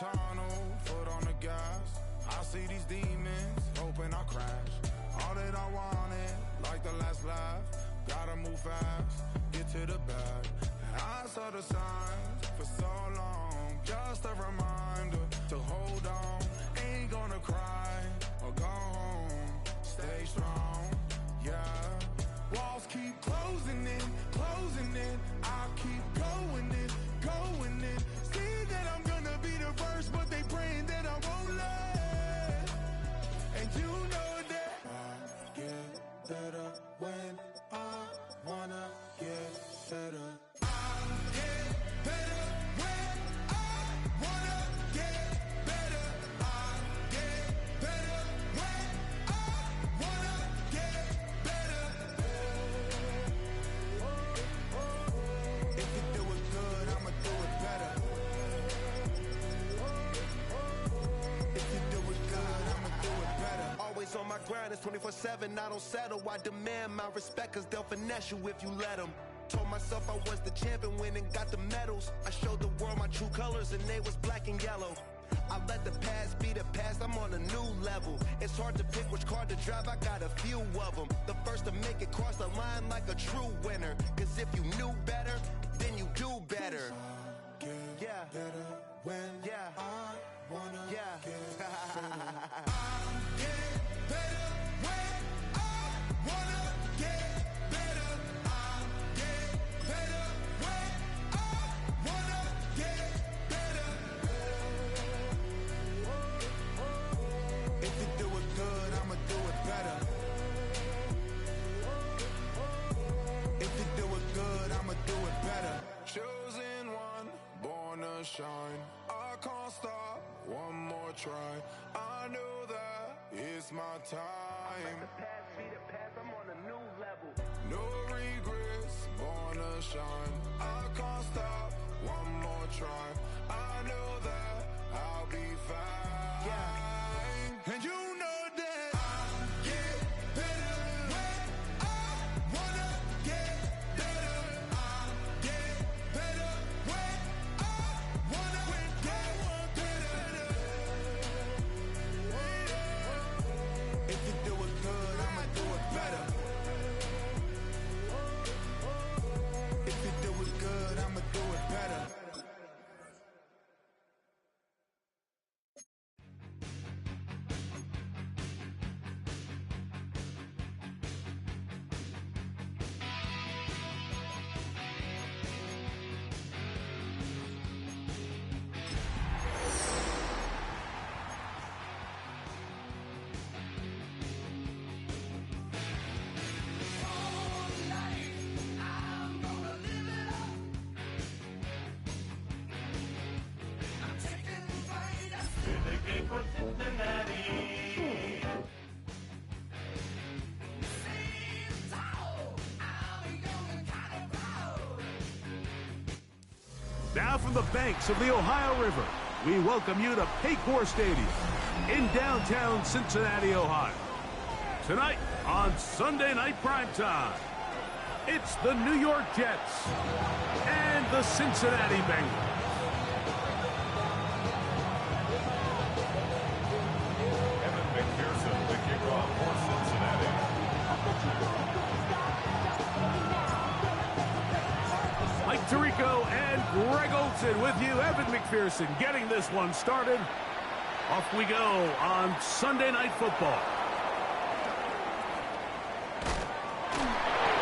tunnel, foot on the gas. I see these demons, hoping I crash. All that I wanted, like the last laugh. Gotta move fast, get to the bag. I saw the signs for so long, just a reminder to hold on. Ain't gonna cry or go home, stay strong, yeah. Walls keep closing in, I keep going in. See that I'm gonna be the first, but they praying that I won't let. And you know that I get better when I wanna get better. On my grind, it's 24/7, I don't settle. I demand my respect, cause they'll finesse you if you let them. Told myself I was the champion, win and got the medals. I showed the world my true colors and they was black and yellow. I let the past be the past, I'm on a new level. It's hard to pick which car to drive, I got a few of them. The first to make it cross the line like a true winner. Cause if you knew better, then you do better. Yeah, better when I wanna get better. Shine, I can't stop, one more try. I know that it's my time. Let the past be the past, I'm on a new level. No regrets, born to shine. I can't stop, one more try. I know that I'll be fine. Yeah. And you know that I get better when I wanna get better. I get better when if you do it good, I'ma do it better. If you do it good, I'ma do it better. Now from the banks of the Ohio River, we welcome you to Paycor Stadium in downtown Cincinnati, Ohio. Tonight on Sunday Night Primetime, it's the New York Jets and the Cincinnati Bengals. Evan McPherson, the kickoff for Cincinnati. Mike Tirico and Greg Olson with you. Evan McPherson getting this one started. Off we go on Sunday Night Football.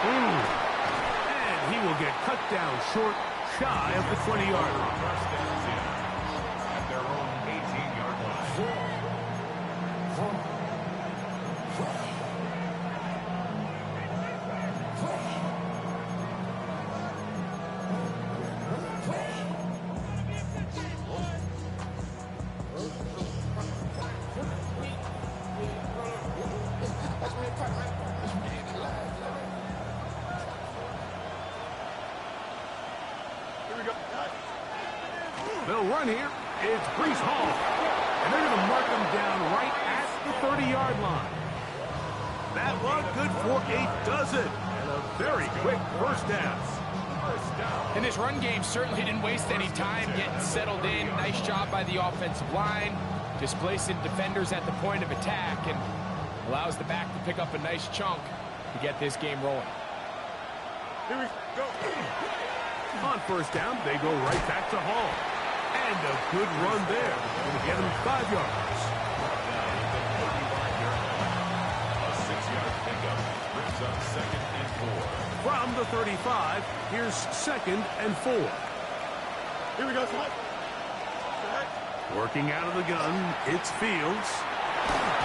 And he will get cut down short, shy of the 20-yard line. First down at their own 18-yard line. They'll run here. It's Breece Hall. And they're going to mark him down right at the 30-yard line. That one good for a dozen. And a very quick first down. And this run game certainly didn't waste any time getting settled in. Nice job by the offensive line, displacing defenders at the point of attack, and allows the back to pick up a nice chunk to get this game rolling. Here we go. On first down, they go right back to Hall. And a good run there. Going to get him 5 yards. A 6-yard pickup brings up 2nd and 4. From the 35, here's 2nd and 4. Here we go, Select. Working out of the gun, it's Fields.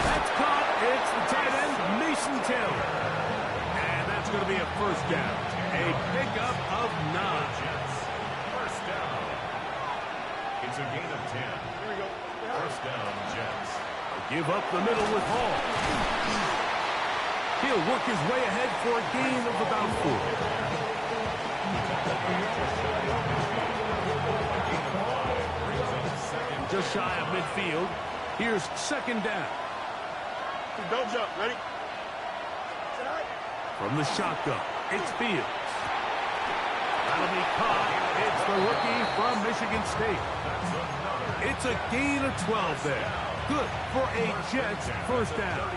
That's caught. It's the tight end, Mason Taylor. And that's going to be a first down. A pickup of 9. First down. It's a gain of 10. Here we go. First down, Jets. Give up the middle with Hall. He'll work his way ahead for a gain of about 4. Just shy of midfield. Here's 2nd down. Don't jump. Ready? From the shotgun, it's Fields. That'll be caught. It's the rookie from Michigan State. It's a gain of 12 there. Good for a Jets first down.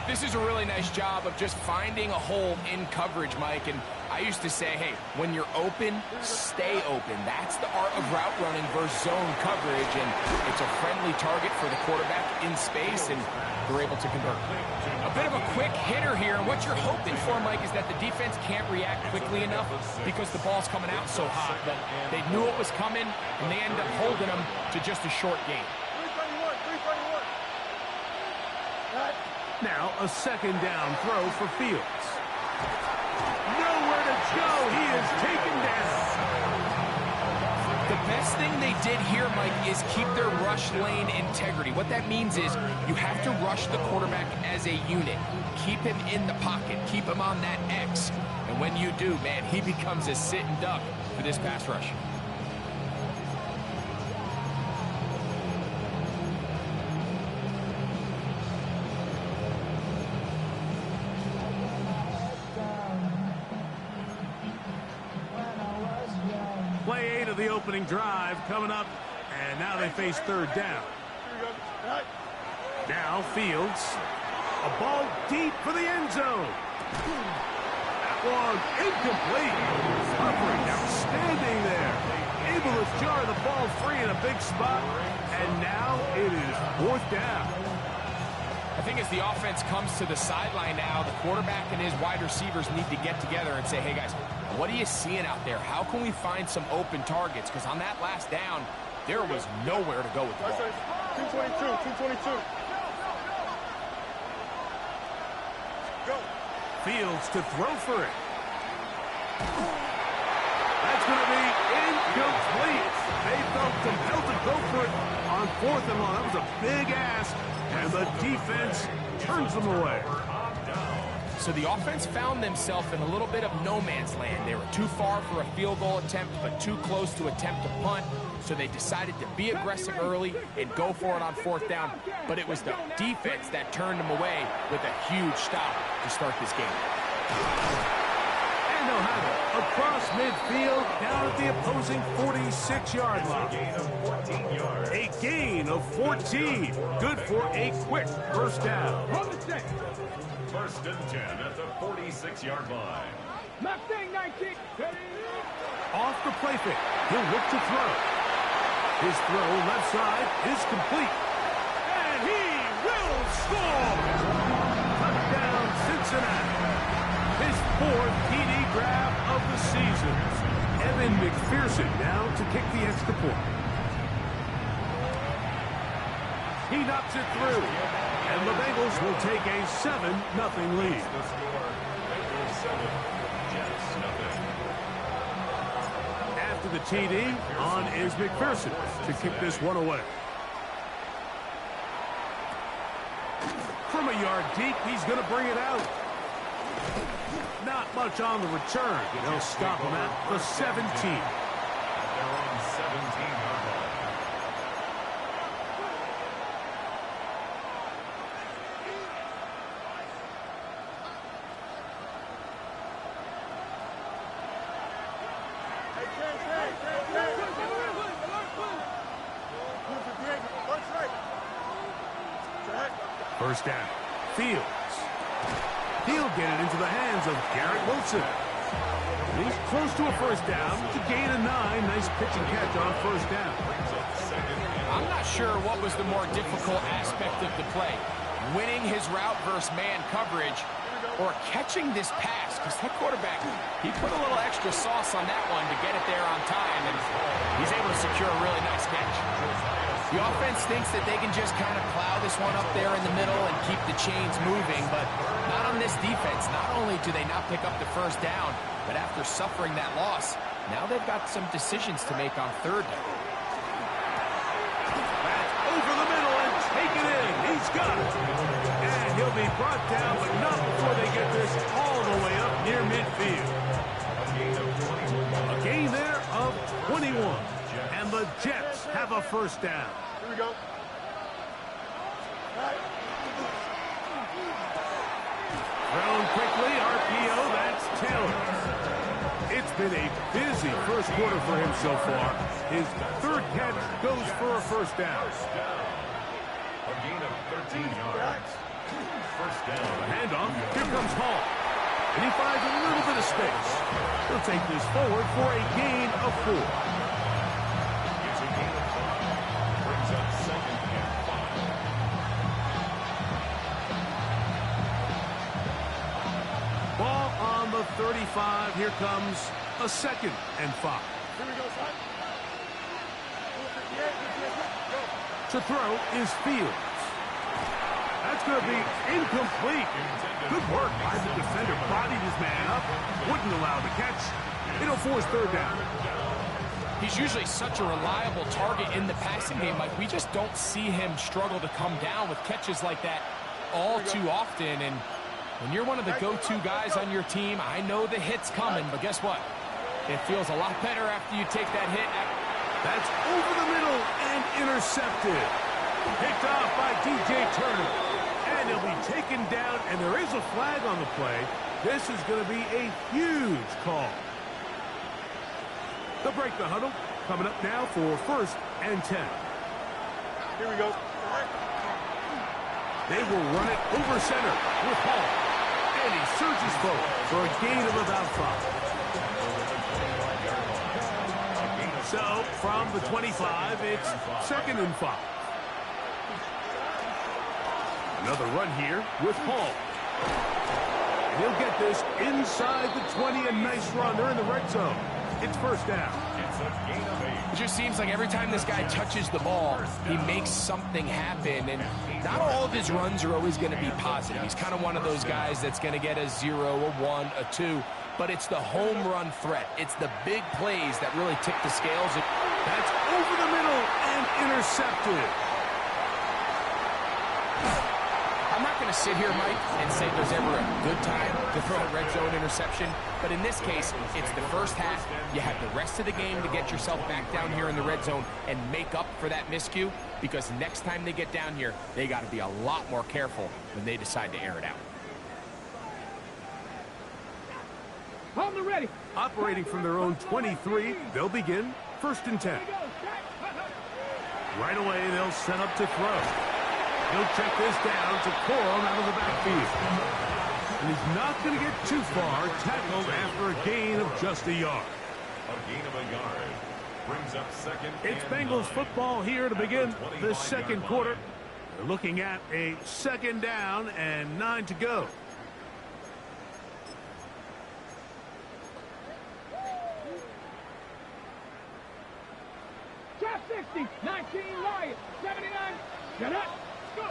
This is a really nice job of just finding a hole in coverage, Mike. And I used to say, hey, when you're open, stay open. That's the art of route running versus zone coverage. And it's a friendly target for the quarterback in space, and they're able to convert. A bit of a quick hitter here. And what you're hoping for, Mike, is that the defense can't react quickly enough because the ball's coming out so hot. But they knew it was coming, and they end up holding them to just a short gain. Now a 2nd down throw for Fields. Nowhere to go. He is taken down. The best thing they did here, Mike, is keep their rush lane integrity. What that means is you have to rush the quarterback as a unit. Keep him in the pocket. Keep him on that X. And when you do, man, he becomes a sitting duck for this pass rush. Play 8 of the opening drive coming up, and now they face 3rd down. Now Fields, a ball deep for the end zone. That one incomplete. Covering outstanding there. Able to jar the ball free in a big spot, and now it is 4th down. I think as the offense comes to the sideline now, the quarterback and his wide receivers need to get together and say, hey, guys, what are you seeing out there? How can we find some open targets? Because on that last down, there was nowhere to go with the ball. 222. Go. Fields to throw for it. That's going to be incomplete. They felt compelled to go for it on 4th and long. That was a big ask, and the defense turns them away. So the offense found themselves in a little bit of no man's land. They were too far for a field goal attempt, but too close to attempt a punt. So they decided to be aggressive early and go for it on 4th down. But it was the defense that turned them away with a huge stop to start this game. And they'll have it across midfield, down at the opposing 46-yard line. A gain of 14. Good for a quick first down. First and 10 at the 46-yard line. Off the play fake. He'll look to throw. His throw left side is complete. And he will score! Touchdown, Cincinnati. His 4th TD grab of the season. Evan McPherson now to kick the extra point. He knocks it through. And the Bengals will take a 7-0 lead. After the TD, on is McPherson to kick this one away. From a yard deep, he's going to bring it out. Not much on the return. They'll stop him at the 17. They're on 17-yard line. First down. Fields. He'll get it into the hands of Garrett Wilson. He's close to a first down. It's a gain of 9. Nice pitch and catch on first down. I'm not sure what was the more difficult aspect of the play. Winning his route versus man coverage or catching this pass, because that quarterback, he put a little extra sauce on that one to get it there on time, and he's able to secure a really nice catch. The offense thinks that they can just kind of plow this one up there in the middle and keep the chains moving, but not on this defense. Not only do they not pick up the first down, but after suffering that loss, now they've got some decisions to make on third down. That's over the middle and take it in. He's got it. And he'll be brought down, but not before they get this all the way up near midfield. A gain there of 21. And the Jets have a first down. Here we go. Thrown quickly, RPO, that's Taylor. It's been a busy first quarter for him so far. His third catch goes for a first down. A gain of 13 yards. First down. The handoff, here comes Hall. And he finds a little bit of space. He'll take this forward for a gain of 4. Ball on the 35. Here comes a 2nd and 5. Here we go, son. To throw is Fields. That's going to be incomplete. Good work by the defender. Bodied his man up. Wouldn't allow the catch. It'll force third down. He's usually such a reliable target in the passing game. Like, we just don't see him struggle to come down with catches like that all too often. And when you're one of the go-to guys on your team, I know the hit's coming, but guess what? It feels a lot better after you take that hit. That's over the middle and intercepted. Picked off by DJ Turner. And he'll be taken down, and there is a flag on the play. This is going to be a huge call. They'll break the huddle. Coming up now for 1st and 10. Here we go. They will run it over center with Hall. And he surges forward for a gain of about 5. So, from the 25, it's 2nd and 5. Another run here with Hall. And he'll get this inside the 20. A nice run. They're in the red zone. It's first down. It's a gain of 8. It just seems like every time this guy touches the ball, he makes something happen. And not all of his runs are always going to be positive. He's kind of one of those guys that's going to get a 0, a 1, a 2. But it's the home run threat. It's the big plays that really tip the scales. That's over the middle and intercepted. I'm not going to sit here, Mike, and say there's ever a good time to throw a red zone interception. But in this case, it's the first half. You have the rest of the game to get yourself back down here in the red zone and make up for that miscue, because next time they get down here, they got to be a lot more careful when they decide to air it out. On the ready. Operating from their own 23, they'll begin 1st and 10. Right away, they'll set up to throw. He'll check this down to Corum out of the backfield. And he's not going to get too far, tackled after a gain of just a yard. A gain of a yard. Brings up 2nd. It's Bengals football here to begin the 2nd quarter. They're looking at a 2nd down and 9 to go. Top 60, 19 Lions, 79. Get up. Go.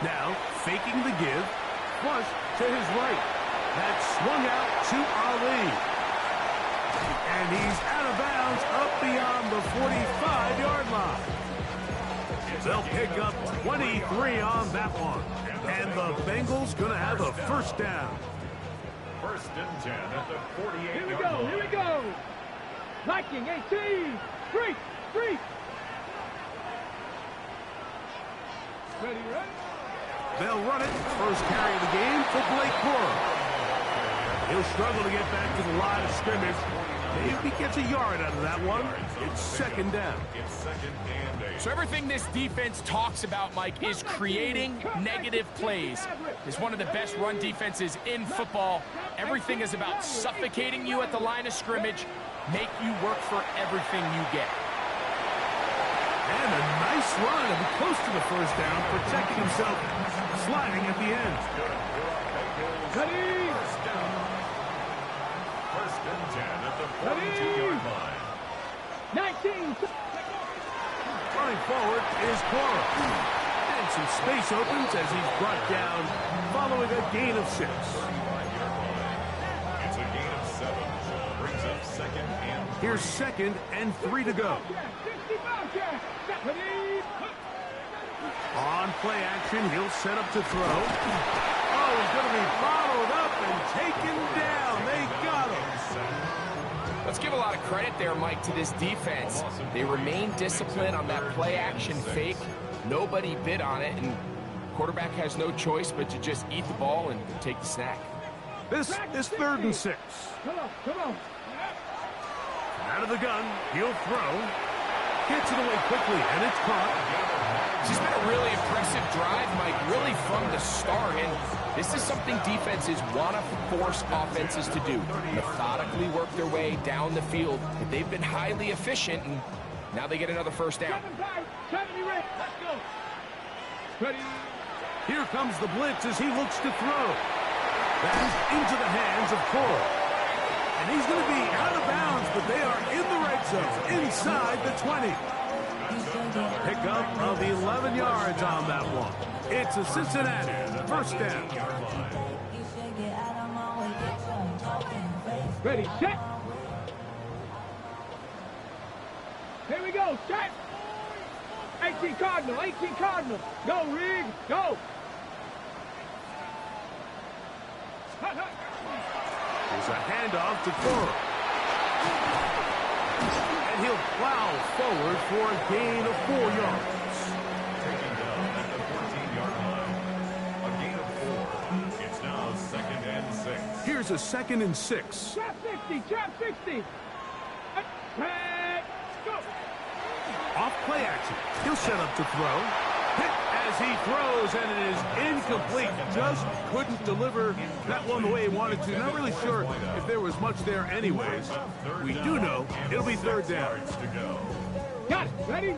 Now, faking the give, flush to his right. That's swung out to Ali. And he's out of bounds up beyond the 45-yard line. They'll pick up 23 on that one. And the Bengals going to have a first down. 1st and 10 at the 48-yard Here we go. line. Here we go. Viking 18. 3. Ready, ready. They'll run it. First carry of the game for Blake Corum. He'll struggle to get back to the line of scrimmage. Maybe he gets a yard out of that one. It's second down. So everything this defense talks about, Mike, is creating negative plays. It's one of the best run defenses in football. Everything is about suffocating you at the line of scrimmage, make you work for everything you get. And a nice run and close to the first down, protecting himself, sliding at the end. Ready? First and 10 at the 42-yard line. 19. Running forward is Cora. And some space opens as he's brought down following a gain of 6. It's a gain of 7. Brings up second and 3. Here's second and 3 to go. On play action, he'll set up to throw. Oh, he's going to be followed up and taken down. They got him. Let's give a lot of credit there, Mike, to this defense. They remain disciplined on that play action fake. Nobody bid on it, and quarterback has no choice but to just eat the ball and take the snack. This is 3rd and 6. Come on. Out of the gun, he'll throw. Gets it away quickly, and it's caught. This has been a really impressive drive, Mike, really from the start. And this is something defenses want to force offenses to do. Methodically work their way down the field. But they've been highly efficient, and now they get another first down. 7, let's go. Ready? Here comes the blitz as he looks to throw. That's into the hands of Cora. And he's going to be out of bounds, but they are in the red zone, inside the 20. Pickup of 11 yards on that one. It's a Cincinnati first down. Ready, set. Here we go, set. 18 Cardinal. Go, Rig, go. There's a handoff to Cora. And he'll plow forward for a gain of 4 yards. Taking down at the 14-yard line. A gain of 4. It's now second and 6. Here's a 2nd and 6. Trap 60. Go. Off play action. He'll set up to throw. Hit as he throws, and it is incomplete. Just couldn't deliver that one the way he wanted to. Not really sure if there was much there anyways. We do know it'll be 3rd down. Got it. Ready?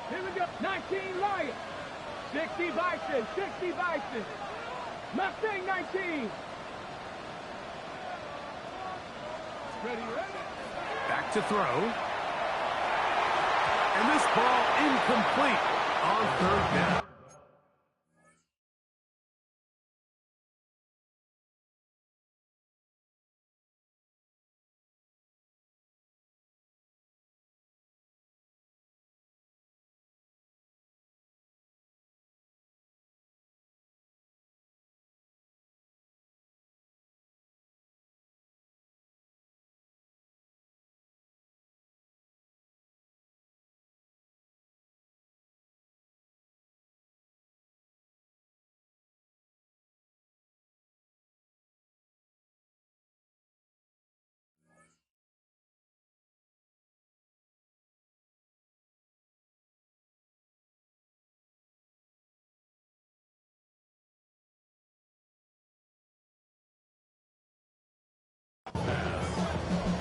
Here we go. 19 Lions. 60 Bison. Mustang 19. Ready? Back to throw. And this ball incomplete on 3rd down.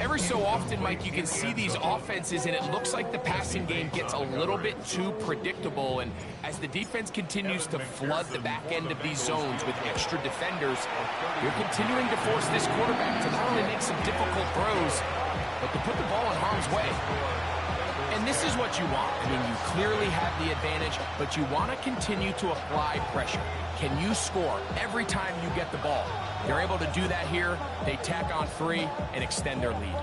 Every so often, Mike, you can see these offenses, and it looks like the passing game gets a little bit too predictable. And as the defense continues to flood the back end of these zones with extra defenders, you're continuing to force this quarterback to not only make some difficult throws, but to put the ball in harm's way. And this is what you want. I mean, you clearly have the advantage, but you want to continue to apply pressure. Can you score every time you get the ball? They're able to do that here. They tack on 3 and extend their lead.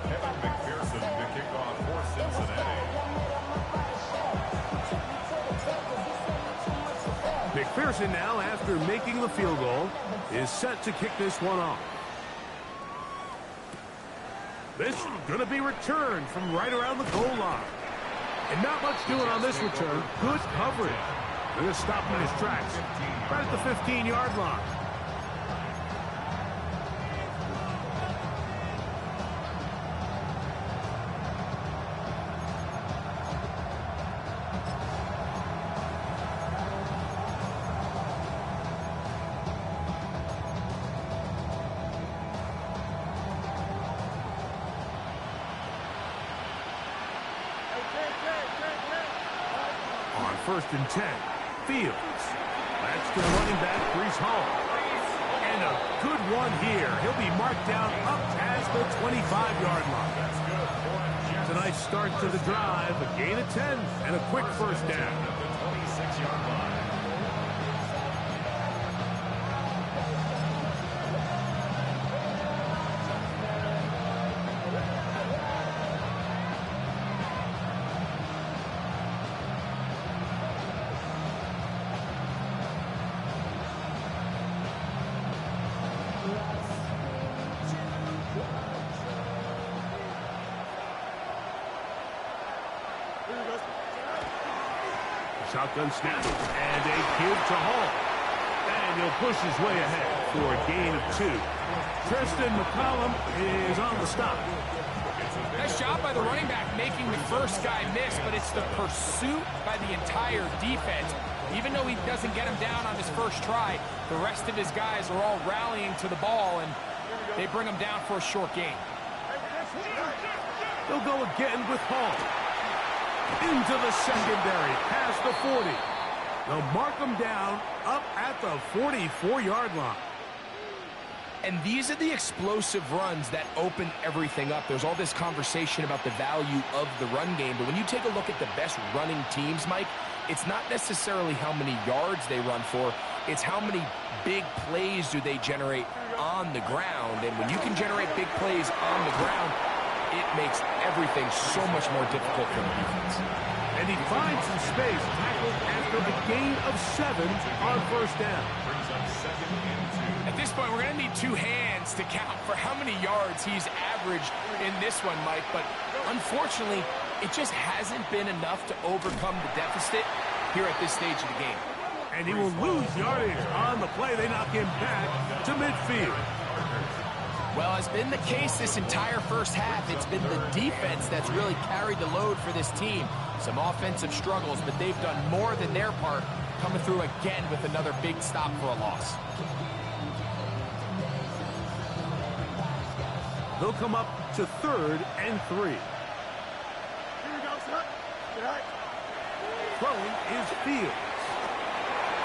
Kevin McPherson to kick off for Cincinnati. McPherson now, after making the field goal, is set to kick this one off. This is going to be returned from right around the goal line. And not much doing on this return. Good coverage. They're going to stop him in his tracks. Right at the 15-yard line. On 1st and 10, Fields. That's to the running back, Brees Hall. And a good one here. He'll be marked down up past the 25-yard line. It's a nice start to the drive, a gain of 10, and a quick first down. At the 26-yard line. Shotgun snap, and a give to Hall. And he'll push his way ahead for a gain of 2. Tristan McCollum is on the stop. Nice job by the running back making the first guy miss, but it's the pursuit by the entire defense. Even though he doesn't get him down on his first try, the rest of his guys are all rallying to the ball, and they bring him down for a short gain. They'll go again with Hall. Into the secondary, past the 40. They'll mark him down up at the 44-yard line. And these are the explosive runs that open everything up. There's all this conversation about the value of the run game, but when you take a look at the best running teams, Mike, it's not necessarily how many yards they run for, it's how many big plays do they generate on the ground. And when you can generate big plays on the ground, it makes everything so much more difficult for the defense. And he finds some space, tackled after a gain of 7 on first down. Brings up 2nd and 2. At this point, we're going to need 2 hands to count for how many yards he's averaged in this one, Mike. But unfortunately, it just hasn't been enough to overcome the deficit here at this stage of the game. And he will lose yardage on the play. They knock him back to midfield. Well, it's been the case this entire first half. It's been the defense that's really carried the load for this team. Some offensive struggles, but they've done more than their part, coming through again with another big stop for a loss. They'll come up to 3rd and 3. Throwing is Fields.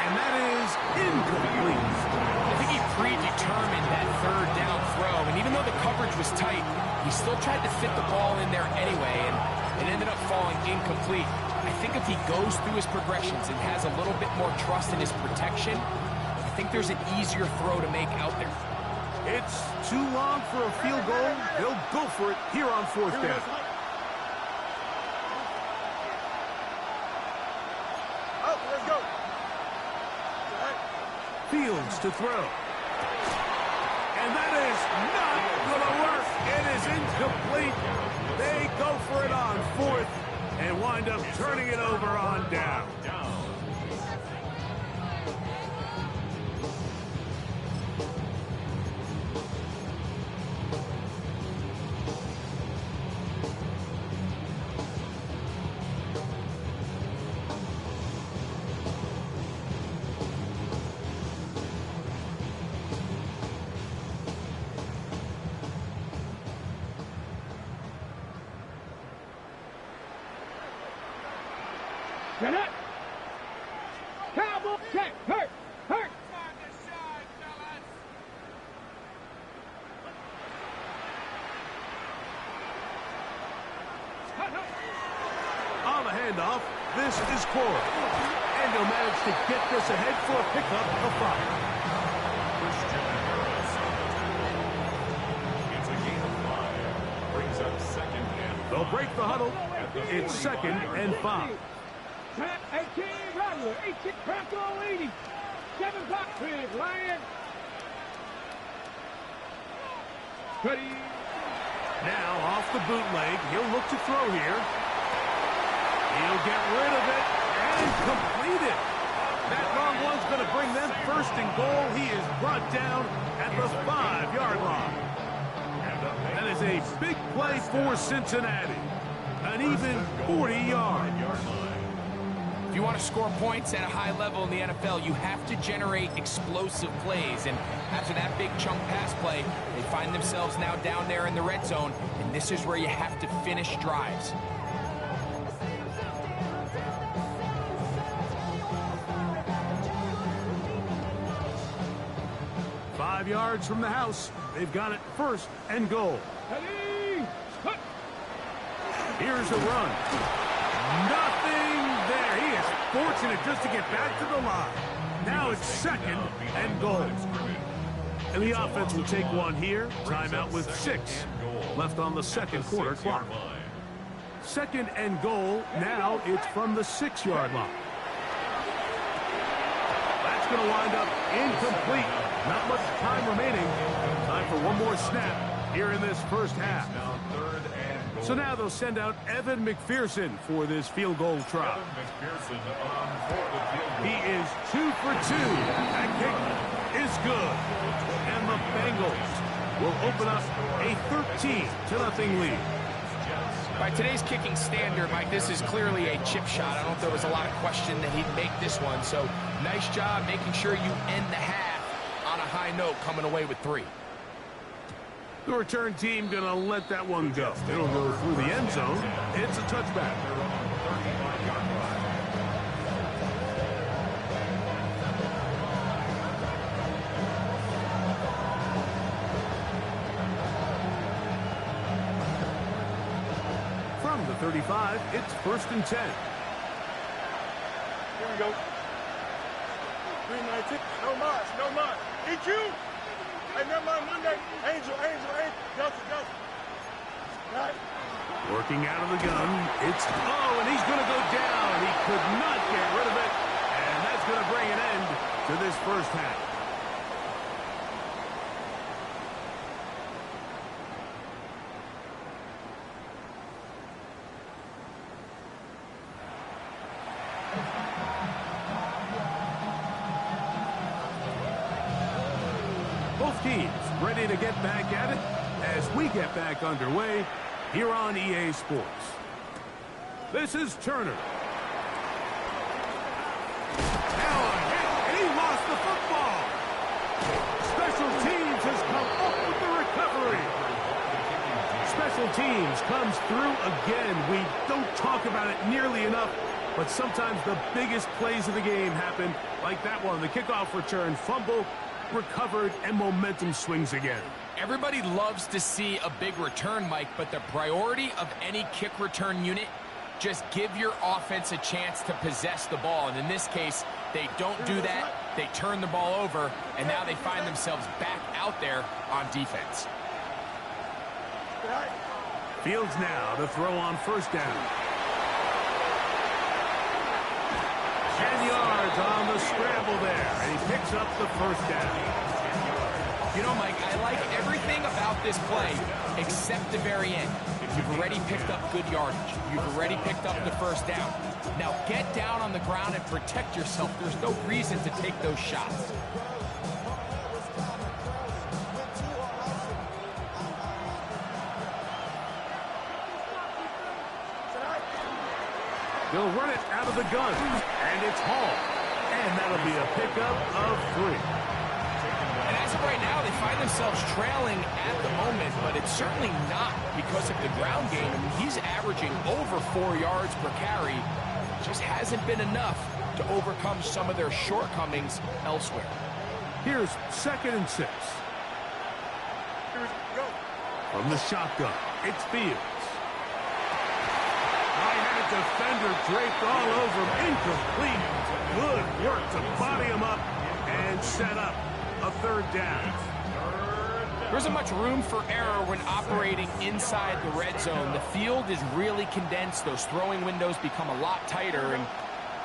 And that is incomplete. I think he predetermined that 3rd down throw, and even though the coverage was tight, he still tried to fit the ball in there anyway, and it ended up falling incomplete. I think if he goes through his progressions and has a little bit more trust in his protection, I think there's an easier throw to make out there. It's too long for a field goal. They'll go for it here on 4th down. Fields to throw. And that is not going to work. It is incomplete. They go for it on 4th and wind up turning it over on down. Get it! Cowboy, check, hurt, hurt! On the handoff, this is Cora. And he'll manage to get this ahead for a pickup of 5. It's a gain of 5. Brings up 2nd and 5. They'll break the huddle. It's 2nd and 5. Trap 18, Rattler, 18, Bronco 80. 7 block, please, Lion. Ready. Now off the bootleg, he'll look to throw here. He'll get rid of it and complete it. That long one's going to bring them first and goal. He is brought down at the 5-yard line. That is a big play for Cincinnati. An even 40 yards. If you want to score points at a high level in the NFL, you have to generate explosive plays. And after that big chunk pass play, they find themselves now down there in the red zone. And this is where you have to finish drives. Five yards from the house. They've got it first and goal. Here's a run. Nothing there. He is fortunate just to get back to the line. Now it's second and goal. And the offense will take one here. Timeout with 6 left on the second quarter clock. Second and goal. Now it's from the 6-yard line. That's going to wind up incomplete. Not much time remaining. Time for one more snap here in this first half. So now they'll send out Evan McPherson for this field goal try. He is 2 for 2. That kick is good. And the Bengals will open up a 13-0 lead. By today's kicking standard, Mike, this is clearly a chip shot. I don't know if there was a lot of question that he'd make this one. So nice job making sure you end the half on a high note, coming away with 3. The return team going to let that one go. It'll go through the end zone. It's a touchback. From the 35, it's 1st and 10. Here we go. 319. No march, no march. EQ. Hey, never mind Monday. Angel. Justin. Right. Working out of the gun. And he's going to go down. He could not get rid of it. And that's going to bring an end to this first half. Both teams ready to get back at it as we get back underway here on EA Sports. This is Turner. Now a hit, and he lost the football. Special teams has come up with the recovery. Special teams comes through again. We don't talk about it nearly enough, but sometimes the biggest plays of the game happen like that one. The kickoff return, fumble, recovered, and momentum swings again. Everybody loves to see a big return, Mike, but the priority of any kick return unit, just give your offense a chance to possess the ball. And in this case, they don't do that. They turn the ball over, and now they find themselves back out there on defense. Fields now to throw on first down. 10 yards on the scramble there, and he picks up the first down. You know, Mike, I like everything about this play except the very end. You've already picked up good yardage. You've already picked up the first down. Now get down on the ground and protect yourself. There's no reason to take those shots. They'll run it out of the gun, and it's Hall. And that'll be a pickup of 3. And as of right now, they find themselves trailing at the moment, but it's certainly not because of the ground game. I mean, he's averaging over 4 yards per carry. Just hasn't been enough to overcome some of their shortcomings elsewhere. Here's 2nd and 6. Here we go. From the shotgun, it's Fields. Defender draped all over him. Incomplete. Good work to body him up and set up a 3rd down. There isn't much room for error when operating inside the red zone. The field is really condensed. Those throwing windows become a lot tighter and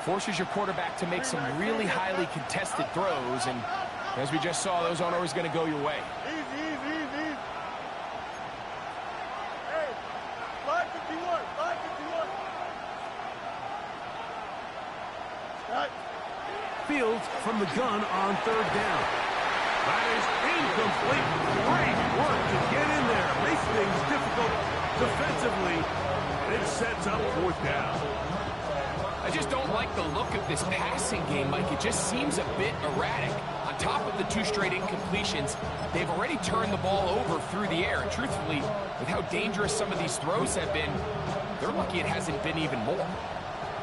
forces your quarterback to make some really highly contested throws. And as we just saw, those aren't always going to go your way. Easy. Hey, 551. Fields from the gun on third down. That is incomplete. Great work to get in there. Makes things difficult defensively. It sets up fourth down. I just don't like the look of this passing game, Mike. It just seems a bit erratic. On top of the 2 straight incompletions, they've already turned the ball over through the air. And truthfully, with how dangerous some of these throws have been, they're lucky it hasn't been even more.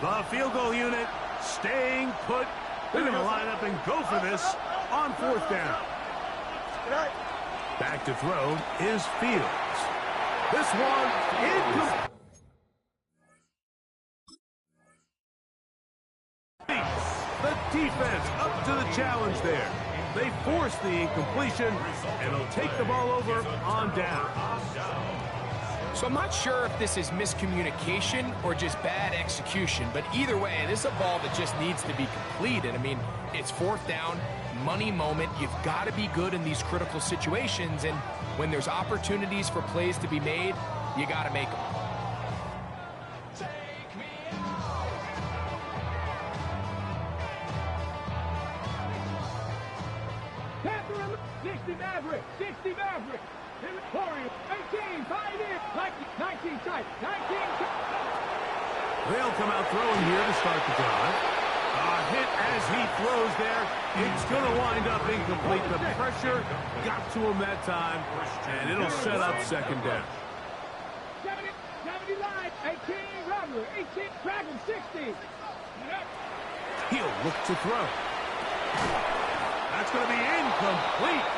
The field goal unit staying put. They're going to line up and go for this on fourth down. Back to throw is Fields. This one incomplete. The defense up to the challenge there. They force the incompletion, and they'll take the ball over on down. So I'm not sure if this is miscommunication or just bad execution, but either way, this is a ball that just needs to be completed. I mean, it's fourth down, money moment. You've got to be good in these critical situations, and when there's opportunities for plays to be made, you got to make them. Maverick, 60 Maverick, Warriors, 18, Pioneer, 19 tight, 19. They'll come out throwing here to start the drive. A hit as he throws there. It's going to wind up incomplete. The pressure got to him that time, and it'll set up second down. 70 line, 18 Rattler, 18 Dragon, 60. He'll look to throw. That's going to be incomplete.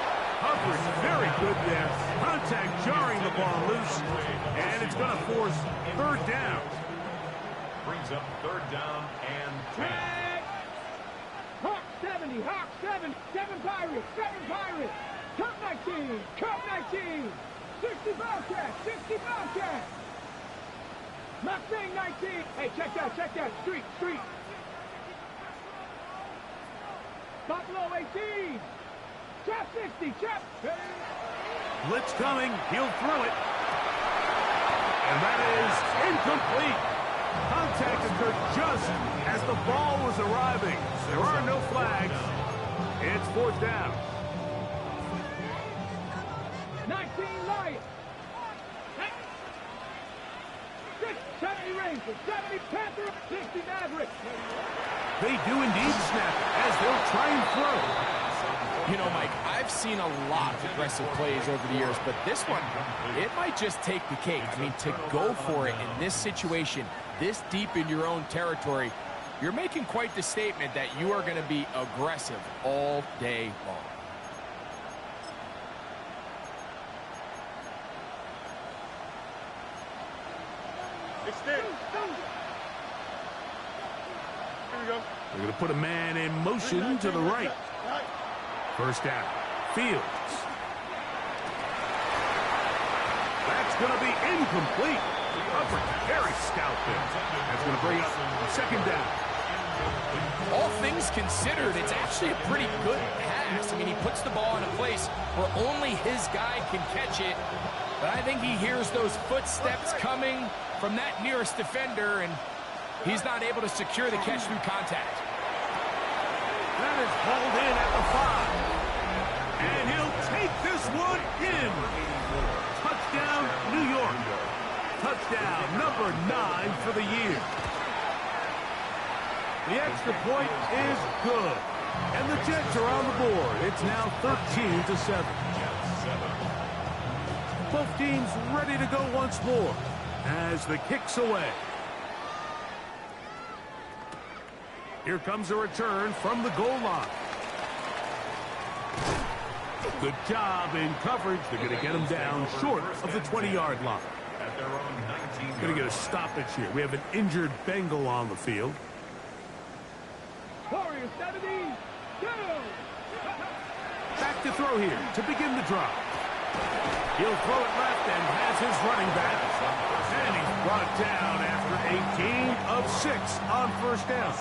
Coverage very good there. Contact jarring the ball loose, and it's going to force third down. Brings up third down and 10. Hawk 70, Hawk 7, 7 Pirates, 7 Pirates. Cup 19, Cup 19. 60 Bobcats, 60 Bobcats. Mustang 19. Hey, check that. Street. Buffalo 18. Chap 60, Chap. Blitz coming. He'll throw it. And that is incomplete. Contact occurred just as the ball was arriving. There are no flags. It's fourth down. 19 Lions. 70 Rangers, 70 Panthers, 60 Mavericks. They do indeed snap as they'll try and throw. You know, Mike, I've seen a lot of aggressive plays over the years, but this one, it might just take the cake. I mean, to go for it in this situation, this deep in your own territory, you're making quite the statement that you are going to be aggressive all day long. Extend. Here we go. They're going to put a man in motion to the right. First down. Fields. That's going to be incomplete. Coverage very stout there. That's going to bring up second down. All things considered, it's actually a pretty good pass. I mean, he puts the ball in a place where only his guy can catch it. But I think he hears those footsteps coming from that nearest defender, and he's not able to secure the catch through contact. That is hauled in at the 5. And he'll take this one in. Touchdown, New York. Touchdown number 9 for the year. The extra point is good. And the Jets are on the board. It's now 13-7. Both teams ready to go once more as the kick's away. Here comes a return from the goal line. Good job in coverage. They're going to get him down short of the 20-yard line. Going to get a stoppage here. We have an injured Bengal on the field. Warriors 70. Back to throw here to begin the drive. He'll throw it left and has his running back. And he's brought down after a gain of 6 on first down.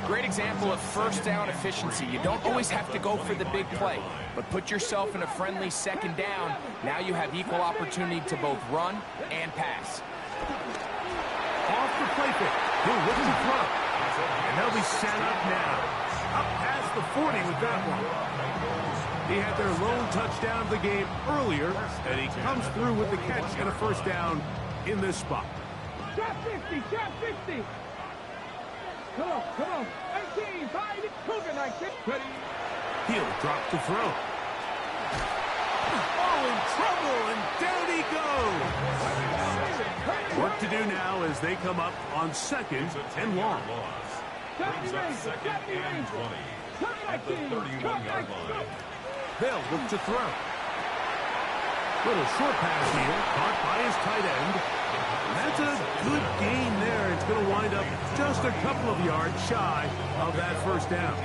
Great example of first down efficiency. You don't always have to go for the big play, but put yourself in a friendly second down. Now you have equal opportunity to both run and pass. Off the play pick. He'll look to throw. And they'll be set up now. Up past the 40 with that one. He had their lone touchdown of the game earlier, and he comes through with the catch and a first down in this spot. Shot 50, shot 50. Come on. 19, 5, Cougar 19. Ready. He'll drop to throw. Oh, in trouble, and down he goes. Work to do now as they come up on second and long. Brings up second and 20 at the 31-yard line. They'll look to throw. Little short pass here, caught by his tight end. And that's a good gain there. It's going to wind up just a couple of yards shy of that first down.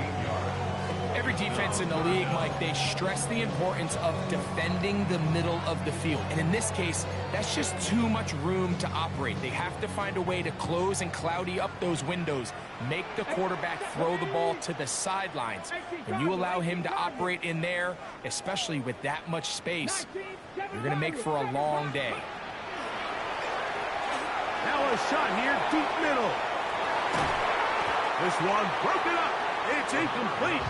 Every defense in the league, Mike, they stress the importance of defending the middle of the field. And in this case, that's just too much room to operate. They have to find a way to close and cloudy up those windows, make the quarterback throw the ball to the sidelines. When you allow him to operate in there, especially with that much space, you're going to make for a long day. Now a shot here, deep middle. This one broken up. It's incomplete.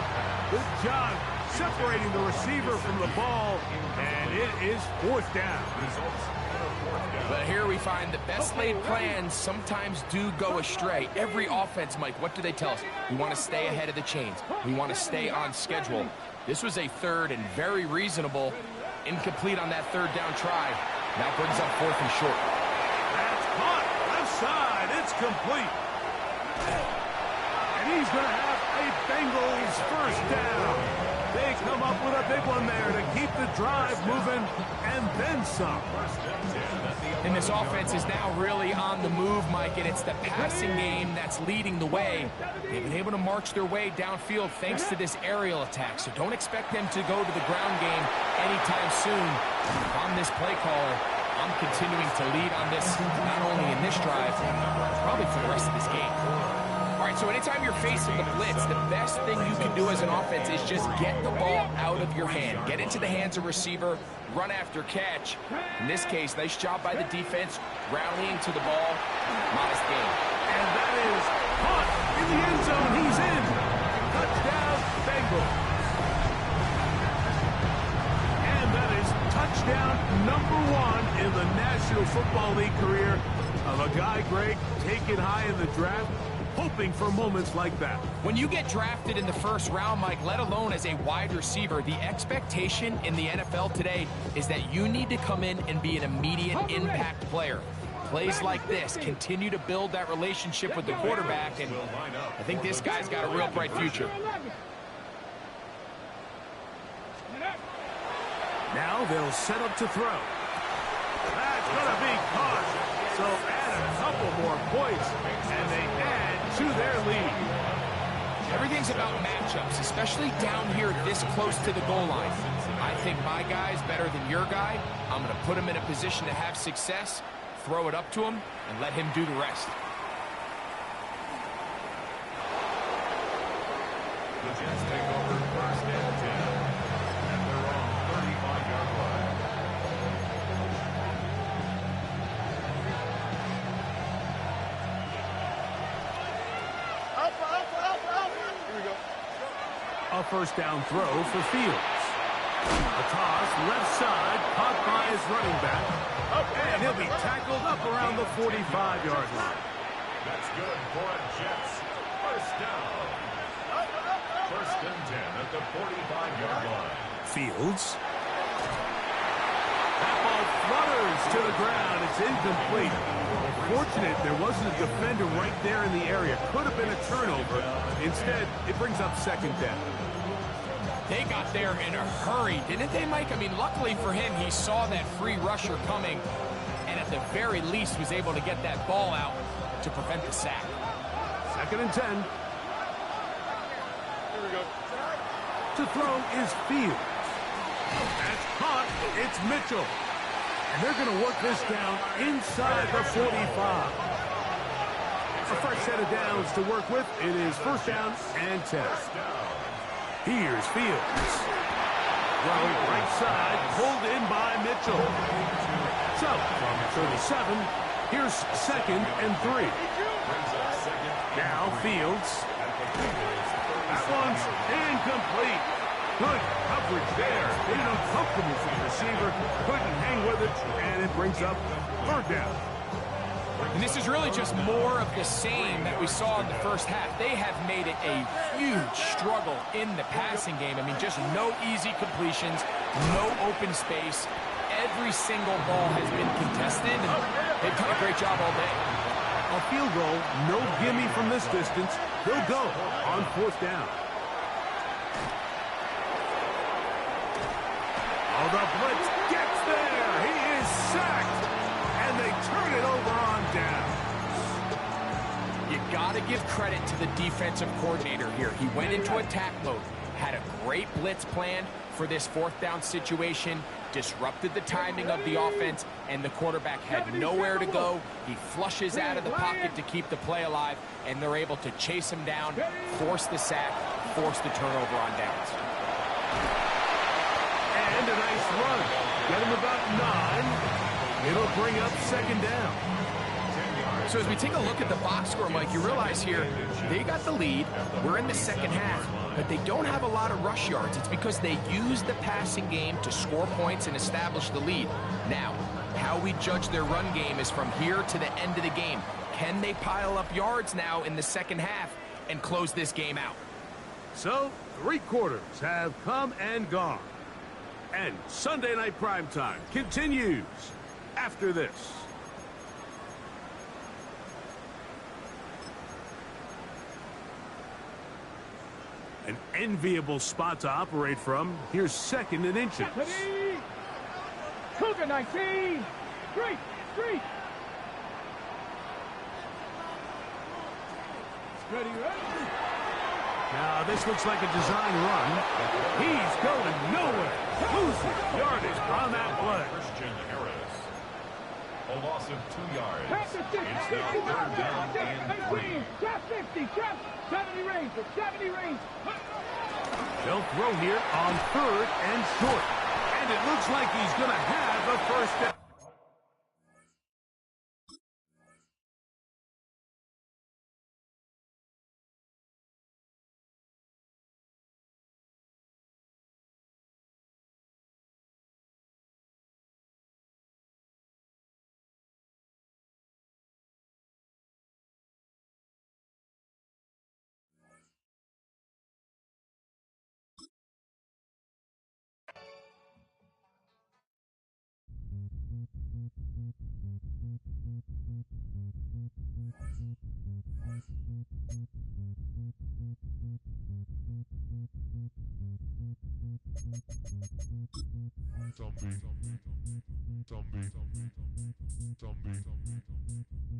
Good job separating the receiver from the ball, and it is fourth down. But here we find the best laid plans sometimes do go astray. Every offense, Mike, what do they tell us? We want to stay ahead of the chains. We want to stay on schedule. This was a third and very reasonable. Incomplete on that third down try. Now brings up fourth and short. That's caught. Left side. It's complete. And he's going to have a Bengals first down. They come up with a big one there to keep the drive moving and then some. And this offense is now really on the move, Mike, and it's the passing game that's leading the way. They've been able to march their way downfield thanks to this aerial attack, so don't expect them to go to the ground game anytime soon. On this play caller, I'm continuing to lead on this, not only in this drive, probably for the rest of this game. All right, so anytime you're facing the blitz, the best thing you can do as an offense is just get the ball out of your hand. Get into the hands of receiver, run after catch. In this case, nice job by the defense, rallying to the ball. Modest gain. And that is caught in the end zone. He's in. Touchdown, Bengals. And that is touchdown number 1 in the National Football League career of a guy, Greg, taken high in the draft, hoping for moments like that. When you get drafted in the first round, Mike, let alone as a wide receiver, the expectation in the NFL today is that you need to come in and be an immediate impact player. Plays like this continue to build that relationship with the quarterback, and I think this guy's got a real bright future. Now they'll set up to throw. That's going to be caught. So add a couple more points, and they add to their lead. Everything's about matchups, especially down here this close to the goal line. I think my guy's better than your guy. I'm going to put him in a position to have success, throw it up to him, and let him do the rest. The Jets take over first and 10 at their own 35-yard line. A first down throw for Fields. A toss left side, caught by his running back. And he'll be tackled up around the 45-yard line. That's good for a Jets first down. First and 10 at the 45-yard line. Fields. That ball flutters to the ground. It's incomplete. Fortunate there wasn't a defender right there in the area. Could have been a turnover. Instead, it brings up second down. They got there in a hurry, didn't they, Mike? I mean, luckily for him, he saw that free rusher coming, and at the very least was able to get that ball out to prevent the sack. Second and 10. Here we go. To throw is Fields. That's caught. It's Mitchell. And they're going to work this down inside the 45. A fresh set of downs to work with. It is first down and 10. Here's Fields. Throwing right side, pulled in by Mitchell. So, from 37, here's second and 3. Now Fields. That one's incomplete. Good coverage there. Made it uncomfortable for the receiver. Couldn't hang with it, and it brings up third down. And this is really just more of the same that we saw in the first half. They have made it a huge struggle in the passing game. I mean, just no easy completions, no open space. Every single ball has been contested, and they've done a great job all day. A field goal, no gimme from this distance. They'll go on fourth down. Oh, the blitz gets there. He is sacked, and they turn it over on down. You got to give credit to the defensive coordinator here. He went into attack mode, had a great blitz plan for this fourth down situation, disrupted the timing of the offense, and the quarterback had nowhere to go. He flushes out of the pocket to keep the play alive, and they're able to chase him down, force the sack, force the turnover on downs. And a nice run. Get him about 9. It'll bring up second down. So as we take a look at the box score, Mike, you realize here they got the lead. We're in the second half, but they don't have a lot of rush yards. It's because they use the passing game to score points and establish the lead. Now, how we judge their run game is from here to the end of the game. Can they pile up yards now in the second half and close this game out? So, 3 quarters have come and gone. And Sunday Night Primetime continues after this. An enviable spot to operate from. Here's second and inches. Cougar 19. Street. Ready. Now, this looks like a design run. He's going nowhere. Loses yardage on that play. Christian Harris. A loss of 2 yards. Pass the 60, It's now third down and 3. Trap 50, trap 70 range, 70 range. They'll throw here on third and short. And it looks like he's going to have a first down.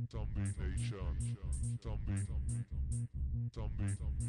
Zombie nation. Zombie.